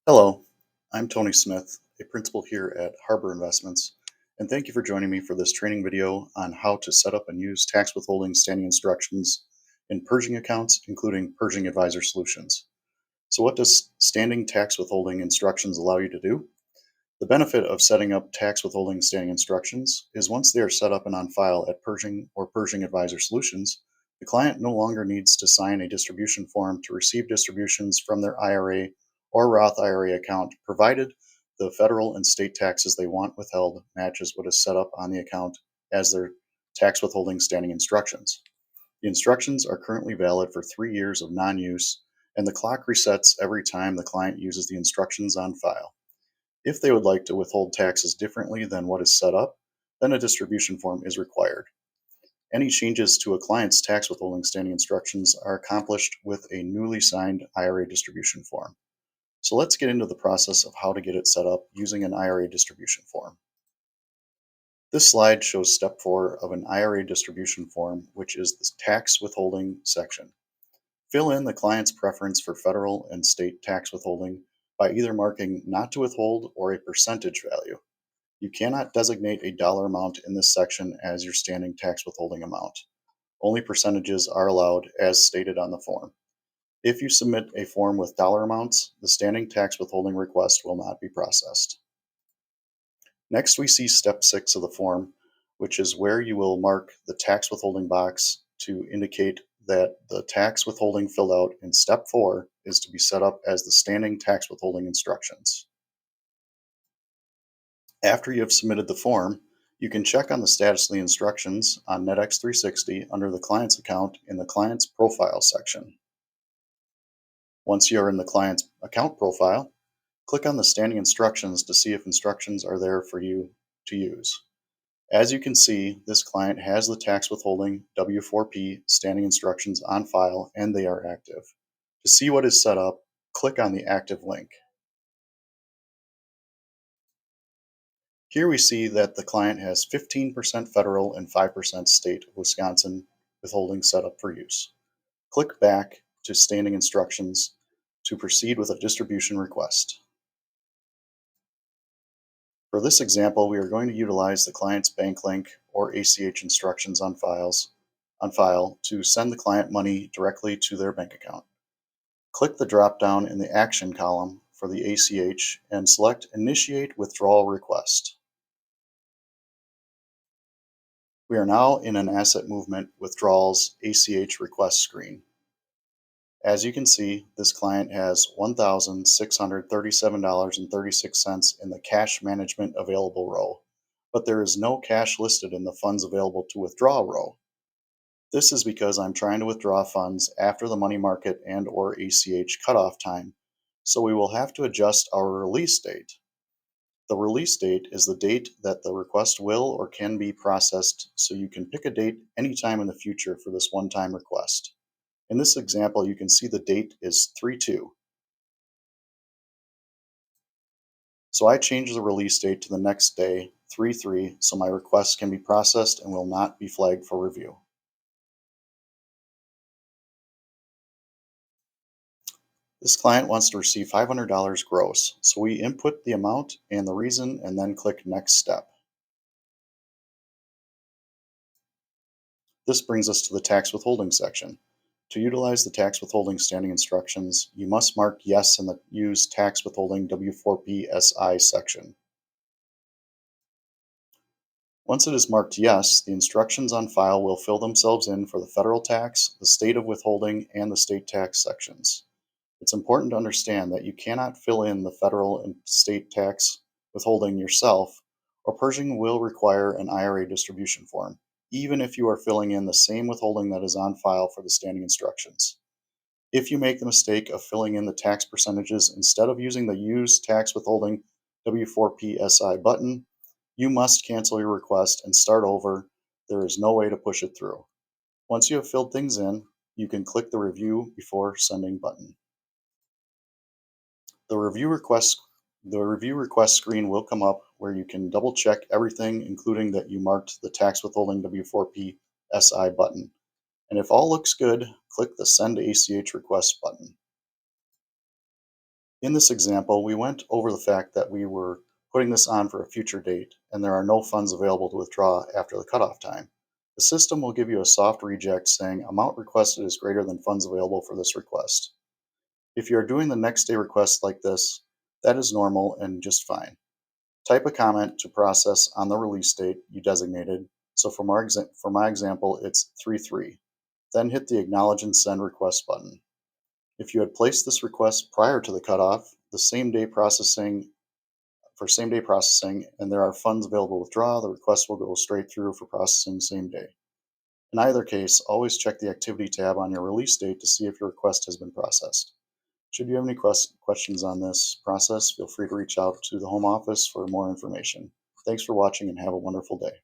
Hello, I'm Tony Smith, a principal here at Harbor Investments, and thank you for joining me for this training video on how to set up and use tax withholding standing instructions in Pershing accounts, including Pershing Advisor Solutions. So what does standing tax withholding instructions allow you to do? The benefit of setting up tax withholding standing instructions is once they are set up and on file at Pershing or Pershing Advisor Solutions, the client no longer needs to sign a distribution form to receive distributions from their IRA or Roth IRA account, provided the federal and state taxes they want withheld matches what is set up on the account as their tax withholding standing instructions. The instructions are currently valid for 3 years of non use, and the clock resets every time the client uses the instructions on file. If they would like to withhold taxes differently than what is set up, then a distribution form is required. Any changes to a client's tax withholding standing instructions are accomplished with a newly signed IRA distribution form. So let's get into the process of how to get it set up using an IRA distribution form. This slide shows step 4 of an IRA distribution form, which is the tax withholding section. Fill in the client's preference for federal and state tax withholding by either marking not to withhold or a percentage value. You cannot designate a dollar amount in this section as your standing tax withholding amount. Only percentages are allowed as stated on the form. If you submit a form with dollar amounts, the standing tax withholding request will not be processed. Next, we see step 6 of the form, which is where you will mark the tax withholding box to indicate that the tax withholding filled out in step 4 is to be set up as the standing tax withholding instructions. After you have submitted the form, you can check on the status of the instructions on NetX 360 under the client's account in the client's profile section. Once you are in the client's account profile, click on the standing instructions to see if instructions are there for you to use. As you can see, this client has the tax withholding W4P standing instructions on file and they are active. To see what is set up, click on the active link. Here we see that the client has 15% federal and 5% state of Wisconsin withholding set up for use. Click back to standing instructions to proceed with a distribution request. For this example, we are going to utilize the client's bank link or ACH instructions on file to send the client money directly to their bank account. Click the drop down in the action column for the ACH and select Initiate Withdrawal Request. We are now in an Asset Movement Withdrawals ACH request screen. As you can see, this client has $1,637.36 in the cash management available row, but there is no cash listed in the funds available to withdraw row. This is because I'm trying to withdraw funds after the money market and or ACH cutoff time, so we will have to adjust our release date. The release date is the date that the request will or can be processed, so you can pick a date anytime in the future for this one-time request. In this example, you can see the date is 3/2. So I change the release date to the next day, 3/3, so my request can be processed and will not be flagged for review. This client wants to receive $500 gross, so we input the amount and the reason and then click Next Step. This brings us to the tax withholding section. To utilize the tax withholding standing instructions, you must mark Yes in the Use Tax Withholding W4P SI section. Once it is marked yes, the instructions on file will fill themselves in for the federal tax, the state of withholding, and the state tax sections. It's important to understand that you cannot fill in the federal and state tax withholding yourself, or Pershing will require an IRA distribution form, even if you are filling in the same withholding that is on file for the standing instructions. If you make the mistake of filling in the tax percentages instead of using the Use Tax Withholding W4PSI button, you must cancel your request and start over. There is no way to push it through. Once you have filled things in, you can click the Review Before Sending button. The review request screen will come up where you can double check everything, including that you marked the tax withholding W4P SI button. And if all looks good, click the Send ACH Request button. In this example, we went over the fact that we were putting this on for a future date and there are no funds available to withdraw after the cutoff time. The system will give you a soft reject saying amount requested is greater than funds available for this request. If you are doing the next day request like this, that is normal and just fine. Type a comment to process on the release date you designated. So for my example, it's 3/3. Then hit the Acknowledge and Send Request button. If you had placed this request prior to the cutoff, the same day processing, and there are funds available to withdraw, the request will go straight through for processing same day. In either case, always check the Activity tab on your release date to see if your request has been processed. Should you have any questions on this process, feel free to reach out to the home office for more information. Thanks for watching and have a wonderful day.